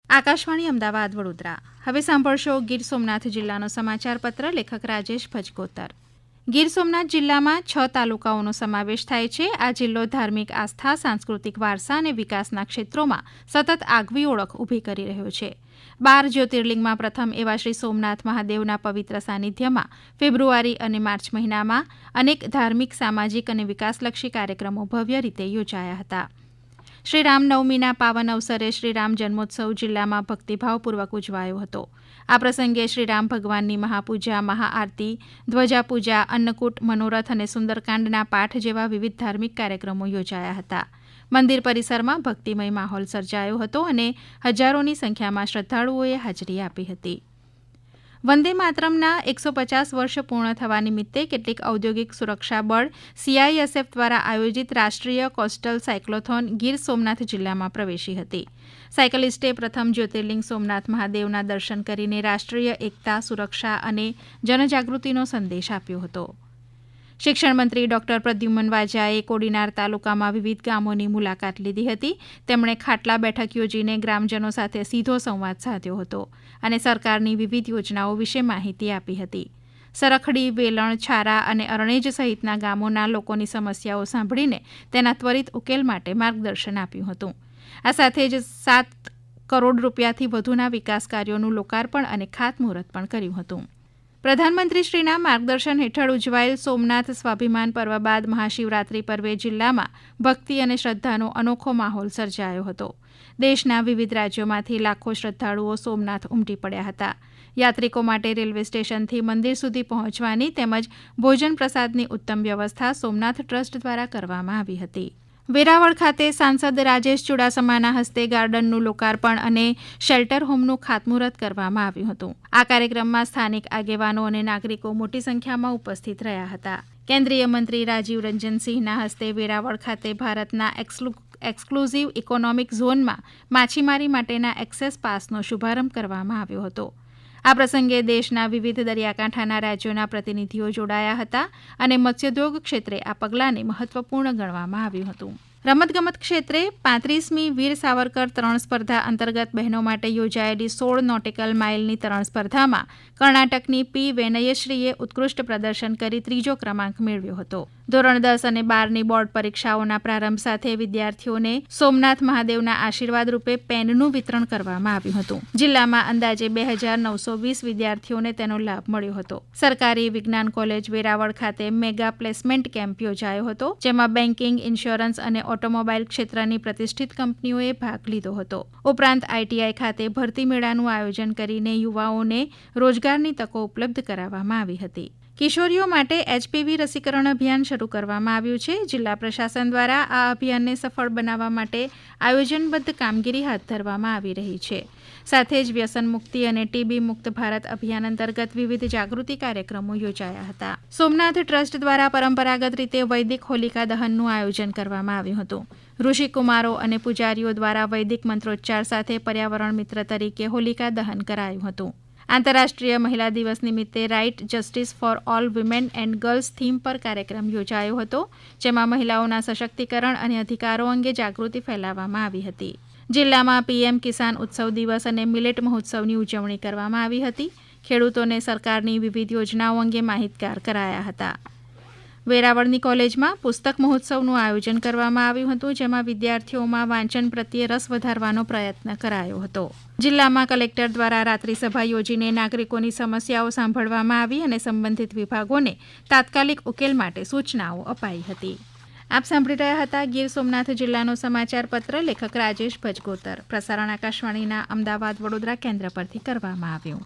આકાશવાણી અમદાવાદ વડોદરા. હવે સાંભળશો ગીર સોમનાથ જિલ્લાનો સમાચાર પત્ર. લેખક રાજેશ ભજકોતર. ગીર સોમનાથ જિલ્લામાં 6 તાલુકાઓનો સમાવેશ થાય છે. આ જિલ્લો ધાર્મિક આસ્થા, સાંસ્કૃતિક વારસા અને વિકાસના ક્ષેત્રોમાં સતત આગવી ઓળખ ઊભી કરી રહ્યો છે. 12 જ્યોતિર્લિંગમાં પ્રથમ એવા શ્રી સોમનાથ મહાદેવના પવિત્ર સાનિધ્યમાં ફેબ્રુઆરી અને માર્ચ મહિનામાં અનેક ધાર્મિક, સામાજિક અને વિકાસલક્ષી કાર્યક્રમો ભવ્ય રીતે યોજાયા હતા. શ્રી રામનવમીના પાવન અવસરે શ્રી રામ જન્મોત્સવ જિલ્લામાં ભક્તિભાવપૂર્વક ઉજવાયો હતો. આ પ્રસંગે શ્રી રામ ભગવાનની મહાપૂજા, મહાઆરતી, ધ્વજાપૂજા, અન્નકૂટ, મનોરથ અને સુંદરકાંડના પાઠ જેવા વિવિધ ધાર્મિક કાર્યક્રમો યોજાયા હતા. મંદિર પરિસરમાં ભક્તિમય માહોલ સર્જાયો હતો અને હજારોની સંખ્યામાં શ્રદ્ધાળુઓએ હાજરી આપી હતી. વંદે માતરમના 150 વર્ષ પૂર્ણ થવા નિમિત્તે કેટલીક ઔદ્યોગિક સુરક્ષા બળ CISF દ્વારા આયોજિત રાષ્ટ્રીય કોસ્ટલ સાયક્લોથોન ગીર સોમનાથ જિલ્લામાં પ્રવેશી હતી. સાયકલિસ્ટે પ્રથમ જ્યોતિર્લિંગ સોમનાથ મહાદેવના દર્શન કરીને રાષ્ટ્રીય એકતા, સુરક્ષા અને જનજાગૃતિનો સંદેશ આપ્યો હતો. શિક્ષણ મંત્રી ડોક્ટર પ્રદ્યુમન વાજાએ કોડીનાર તાલુકામાં વિવિધ ગામોની મુલાકાત લીધી હતી. તેમણે ખાટલા બેઠક યોજીને ગ્રામજનો સાથે સીધો સંવાદ સાધ્યો હતો અને સરકારની વિવિધ યોજનાઓ વિશે માહિતી આપી હતી. સરખડી, વેલણ, છારા અને અરણેજ સહિતના ગામોના લોકોની સમસ્યાઓ સાંભળીને તેના ત્વરિત ઉકેલ માટે માર્ગદર્શન આપ્યું હતું. આ સાથે જ 7 કરોડ રૂપિયાથી વધુના વિકાસ કાર્યોનું લોકાર્પણ અને ખાતમુહૂર્ત પણ કર્યું હતું. પ્રધાનમંત્રીશ્રીના માર્ગદર્શન હેઠળ ઉજવાયેલ સોમનાથ સ્વાભિમાન પર્વ બાદ મહાશિવરાત્રી પર્વે જિલ્લામાં ભક્તિ અને શ્રદ્ધાનો અનોખો માહોલ સર્જાયો હતો. દેશના વિવિધ રાજ્યોમાંથી લાખો શ્રદ્ધાળુઓ સોમનાથ ઉમટી પડ્યા હતા. યાત્રિકો માટે રેલવે સ્ટેશનથી મંદિર સુધી પહોંચવાની તેમજ ભોજન પ્રસાદની ઉત્તમ વ્યવસ્થા સોમનાથ ટ્રસ્ટ દ્વારા કરવામાં આવી હતી. વેરાવળ ખાતે સાંસદ રાજેશ ચુડાસમાના હસ્તે ગાર્ડનનું લોકાર્પણ અને શેલ્ટર હોમનું ખાતમુહૂર્ત કરવામાં આવ્યું હતું. આ કાર્યક્રમમાં સ્થાનિક આગેવાનો અને નાગરિકો મોટી સંખ્યામાં ઉપસ્થિત રહ્યા હતા. કેન્દ્રીય મંત્રી રાજીવ રંજન સિંહના હસ્તે વેરાવળ ખાતે ભારતના એક્સક્લુઝિવ ઇકોનોમિક ઝોનમાં માછીમારી માટેના એક્સેસ પાસનો શુભારંભ કરવામાં આવ્યો હતો. આ પ્રસંગે દેશના વિવિધ દરિયાકાંઠાના રાજ્યોના પ્રતિનિધિઓ જોડાયા હતા અને મત્સ્યોદ્યોગ ક્ષેત્રે આ પગલાંને મહત્વપૂર્ણ ગણવામાં આવ્યું હતું. રમતગમત ક્ષેત્રે 35મી વીર સાવરકર તરણ સ્પર્ધા અંતર્ગત બહેનો માટે યોજાયેલી 16 નોટિકલ માઇલની તરણ સ્પર્ધામાં કર્ણાટકની P. વેનયશ્રીએ ઉત્કૃષ્ટ પ્રદર્શન કરી 3જો ક્રમાંક મેળવ્યો હતો. ધોરણ 10 અને 12ની બોર્ડ પરીક્ષાઓના પ્રારંભ સાથે વિદ્યાર્થીઓને સોમનાથ મહાદેવના આશીર્વાદ રૂપે પેનનું વિતરણ કરવામાં આવ્યું હતું. જિલ્લામાં અંદાજે 2920 વિદ્યાર્થીઓને તેનો લાભ મળ્યો હતો. સરકારી વિજ્ઞાન કોલેજ વેરાવળ ખાતે મેગા પ્લેસમેન્ટ કેમ્પ યોજાયો હતો, જેમાં બેન્કિંગ, ઇન્સ્યોરન્સ અને ઓટોમોબાઈલ ક્ષેત્રની પ્રતિષ્ઠિત કંપનીઓએ ભાગ લીધો હતો. ઉપરાંત ITI ખાતે ભરતી મેળાનું આયોજન કરીને યુવાઓને રોજગારની તકો ઉપલબ્ધ કરાવવામાં આવી હતી. કિશોરીઓ માટે HPV રસીકરણ અભિયાન શરૂ કરવામાં આવ્યું છે. જિલ્લા પ્રશાસન દ્વારા આ અભિયાનને સફળ બનાવવા માટે આયોજનબદ્ધ કામગીરી હાથ ધરવામાં આવી રહી છે. સાથે જ વ્યસન મુક્તિ અને TB મુક્ત ભારત અભિયાન અંતર્ગત વિવિધ જાગૃતિ કાર્યક્રમો યોજાયા હતા. સોમનાથ ટ્રસ્ટ દ્વારા પરંપરાગત રીતે વૈદિક હોલિકા દહનનું આયોજન કરવામાં આવ્યું હતું. ઋષિકુમારો અને પૂજારીઓ દ્વારા વૈદિક મંત્રોચ્ચાર સાથે પર્યાવરણ મિત્ર તરીકે હોલિકા દહન કરાયું હતું. આંતરરાષ્ટ્રીય મહિલા દિવસ નિમિત્તે right justice for all women and girls theme પર કાર્યક્રમ યોજાયો હતો, જેમાં મહિલાઓના સશક્તિકરણ અને અધિકારો અંગે જાગૃતિ ફેલાવવામાં આવી હતી. જિલ્લામાં PM કિસાન ઉત્સવ દિવસ અને મિલેટ મહોત્સવની ઉજવણી કરવામાં આવી હતી. ખેડૂતોને સરકારની વિવિધ યોજનાઓ અંગે માહિતગાર કરાયા હતા. વેરાવળની કોલેજમાં પુસ્તક મહોત્સવનું આયોજન કરવામાં આવ્યું હતું, જેમાં વિદ્યાર્થીઓમાં વાંચન પ્રત્યે રસ વધારવાનો પ્રયત્ન કરાયો હતો. જિલ્લામાં કલેક્ટર દ્વારા રાત્રિસભા યોજીને નાગરિકોની સમસ્યાઓ સાંભળવામાં આવી અને સંબંધિત વિભાગોને તાત્કાલિક ઉકેલ માટે સૂચનાઓ અપાઈ હતી. આપ સાંભળી રહ્યા હતા ગીર સોમનાથ જિલ્લાનો સમાચાર પત્ર. લેખક રાજેશ ભજકોતર. પ્રસારણ આકાશવાણીના અમદાવાદ વડોદરા કેન્દ્ર પરથી કરવામાં આવ્યું.